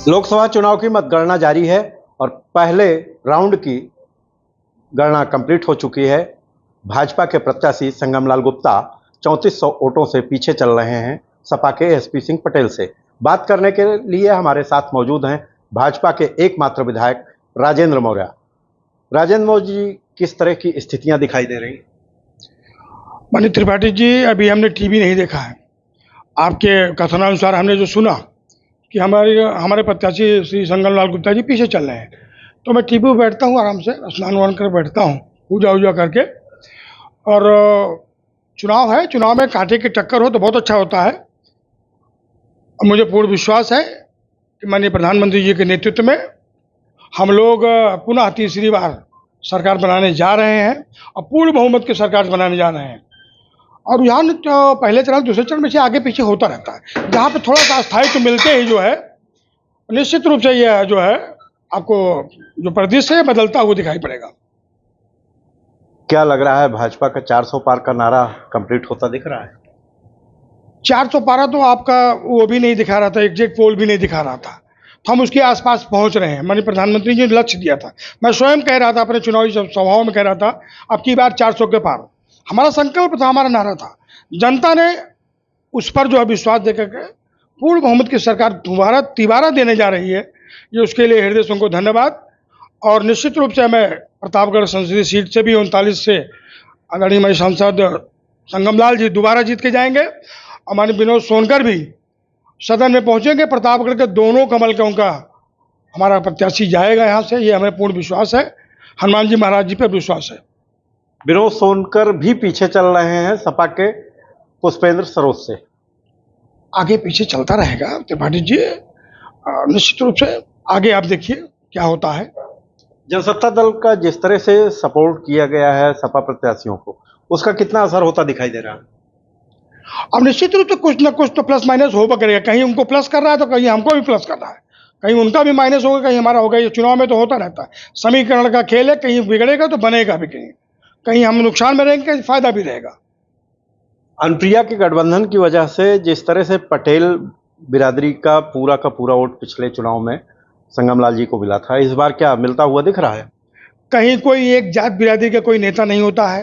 लोकसभा चुनाव की मतगणना जारी है और पहले राउंड की गणना कंप्लीट हो चुकी है। भाजपा के प्रत्याशी संगमलाल गुप्ता 3400 वोटों से पीछे चल रहे हैं सपा के एसपी सिंह पटेल से। बात करने के लिए हमारे साथ मौजूद हैं भाजपा के एकमात्र विधायक राजेंद्र मौर्य। राजेंद्र मौर्य जी, किस तरह की स्थितियां दिखाई दे रही? माननीय त्रिपाठी जी, अभी हमने टीवी नहीं देखा है। आपके कथनानुसार हमने जो सुना कि हमारे प्रत्याशी श्री संगमलाल गुप्ता जी पीछे चल रहे हैं, तो मैं टीवी पर बैठता हूँ, आराम से स्नान वान कर बैठता हूँ, पूजा वूजा करके। और चुनाव है, चुनाव में कांटे की टक्कर हो तो बहुत अच्छा होता है। और मुझे पूर्ण विश्वास है कि माननीय प्रधानमंत्री जी के नेतृत्व में हम लोग पुनः तीसरी बार सरकार बनाने जा रहे हैं और पूर्ण बहुमत की सरकार बनाने जा रहे हैं। और रुझान तो पहले चरण दूसरे चरण में से आगे पीछे होता रहता है। जहाँ पे थोड़ा सा स्थायित्व मिलते ही जो है, निश्चित रूप से यह जो है आपको जो परिदृश्य है बदलता हुआ दिखाई पड़ेगा। क्या लग रहा है, भाजपा का 400 पार का नारा कंप्लीट होता दिख रहा है? 400 पारा तो आपका वो भी नहीं दिखा रहा था, एग्जिट पोल भी नहीं दिखा रहा था, तो हम उसके आसपास पहुंच रहे हैं। माननीय प्रधानमंत्री जी ने लक्ष्य दिया था, मैं स्वयं कह रहा था अपने चुनावी सभाओं में, कह रहा था अब की बार 400 के पार। हमारा संकल्प था, हमारा नारा था। जनता ने उस पर जो है विश्वास देकर के पूर्ण बहुमत की सरकार तिबारा देने जा रही है। ये उसके लिए हृदय से उनको धन्यवाद। और निश्चित रूप से मैं प्रतापगढ़ संसदीय सीट से भी 39 से आदरणीय हमारे सांसद संगमलाल जी दोबारा जीत के जाएंगे। और माननीय विनोद सोनकर भी सदन में पहुंचेंगे। प्रतापगढ़ के दोनों कमल का उनका हमारा प्रत्याशी जाएगा यहाँ से, ये हमें पूर्ण विश्वास है। हनुमान जी महाराज जी पर विश्वास है। विनोद सोनकर भी पीछे चल रहे हैं सपा के पुष्पेंद्र सरोज से। आगे पीछे चलता रहेगा त्रिपाठी जी, निश्चित रूप से आगे आप देखिए क्या होता है। जनसत्ता दल का जिस तरह से सपोर्ट किया गया है सपा प्रत्याशियों को, उसका कितना असर होता दिखाई दे रहा है? अब निश्चित रूप से कुछ ना कुछ तो प्लस माइनस होगा करेगा। कहीं उनको प्लस कर रहा है तो कहीं हमको भी प्लस कर रहा है, कहीं उनका भी माइनस होगा, कहीं हमारा होगा। ये चुनाव में तो होता रहता है, समीकरण का खेल है। कहीं बिगड़ेगा तो बनेगा भी, कहीं कहीं हम नुकसान में रहेंगे, कहीं फायदा भी रहेगा। अनुप्रिया के गठबंधन की वजह से जिस तरह से पटेल बिरादरी का पूरा वोट पिछले चुनाव में संगमलाल जी को मिला था, इस बार क्या मिलता हुआ दिख रहा है? कहीं कोई एक जात बिरादरी का कोई नेता नहीं होता है।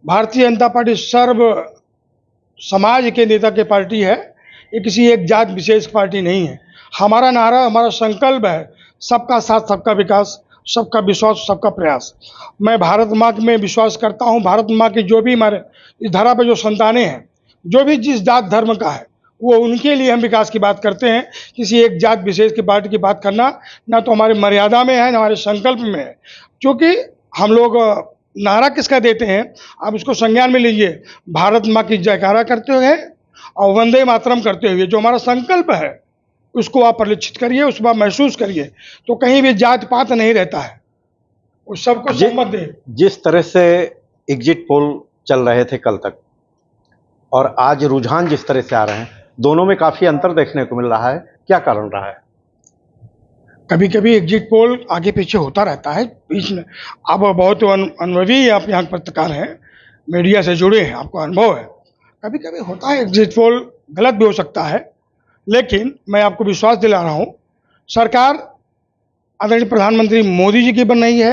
भारतीय जनता पार्टी सर्व समाज के नेता की पार्टी है, ये किसी एक जात विशेष पार्टी नहीं है। हमारा नारा, हमारा संकल्प है सबका साथ, सबका विकास, सबका विश्वास, सबका प्रयास। मैं भारत माँ में विश्वास करता हूँ। भारत माँ की जो भी हमारे इस धरा पर जो संतानें हैं, जो भी जिस जात धर्म का है, वो उनके लिए हम विकास की बात करते हैं। किसी एक जात विशेष की पार्टी की बात करना ना तो हमारी मर्यादा में है, ना हमारे संकल्प में है। क्योंकि हम लोग नारा किसका देते हैं, आप इसको संज्ञान में लीजिए। भारत माँ की जयकारा करते हुए और वंदे मातरम करते हुए जो हमारा संकल्प है, उसको आप परिलक्षित करिए, उसको आप महसूस करिए। तो कहीं भी जात पात नहीं रहता है, उस सबको सम्मत दे। जिस तरह से एग्जिट पोल चल रहे थे कल तक और आज रुझान जिस तरह से आ रहे हैं, दोनों में काफी अंतर देखने को मिल रहा है। क्या कारण रहा है? कभी कभी एग्जिट पोल आगे पीछे होता रहता है बीच में। आप बहुत अनुभवी, आप यहाँ पत्रकार हैं, मीडिया से जुड़े हैं, आपको अनुभव है। कभी कभी होता है, एग्जिट पोल गलत भी हो सकता है। लेकिन मैं आपको विश्वास दिला रहा हूँ, सरकार आदरणीय प्रधानमंत्री मोदी जी की बन रही है।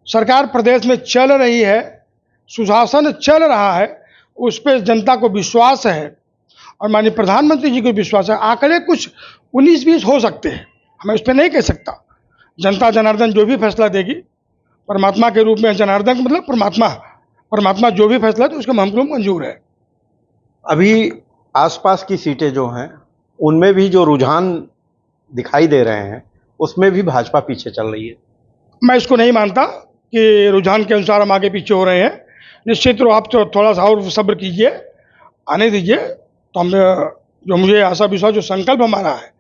सरकार प्रदेश में चल रही है, सुशासन चल रहा है, उस पर जनता को विश्वास है और माननीय प्रधानमंत्री जी को विश्वास है। आंकड़े कुछ 19-20 हो सकते हैं, मैं उस पर नहीं कह सकता। जनता जनार्दन जो भी फैसला देगी, परमात्मा के रूप में जनार्दन मतलब परमात्मा जो भी फैसला तो उसका हमको मंजूर है। अभी आसपास की सीटें जो हैं, उनमें भी जो रुझान दिखाई दे रहे हैं, उसमें भी भाजपा पीछे चल रही है। मैं इसको नहीं मानता कि रुझान के अनुसार हम आगे पीछे हो रहे हैं। निश्चित रूप आप तो थोड़ा सा और सब्र कीजिए, आने दीजिए, तो हम जो मुझे आशा विश्वास, जो संकल्प हमारा है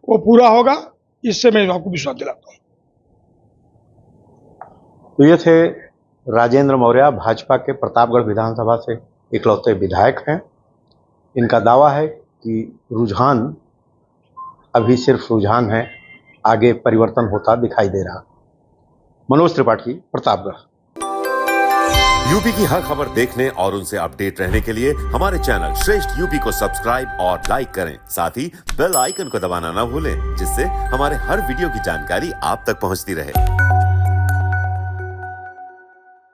वो पूरा होगा, इससे मैं आपको विश्वास दिलाता हूँ। तो ये थे राजेंद्र मौर्य, भाजपा के प्रतापगढ़ विधानसभा से इकलौते विधायक हैं। इनका दावा है कि रुझान अभी सिर्फ रुझान है, आगे परिवर्तन होता दिखाई दे रहा। मनोज त्रिपाठी, प्रतापगढ़। यूपी की हर खबर देखने और उनसे अपडेट रहने के लिए हमारे चैनल श्रेष्ठ यूपी को सब्सक्राइब और लाइक करें। साथ ही बेल आइकन को दबाना ना भूलें, जिससे हमारे हर वीडियो की जानकारी आप तक पहुंचती रहे।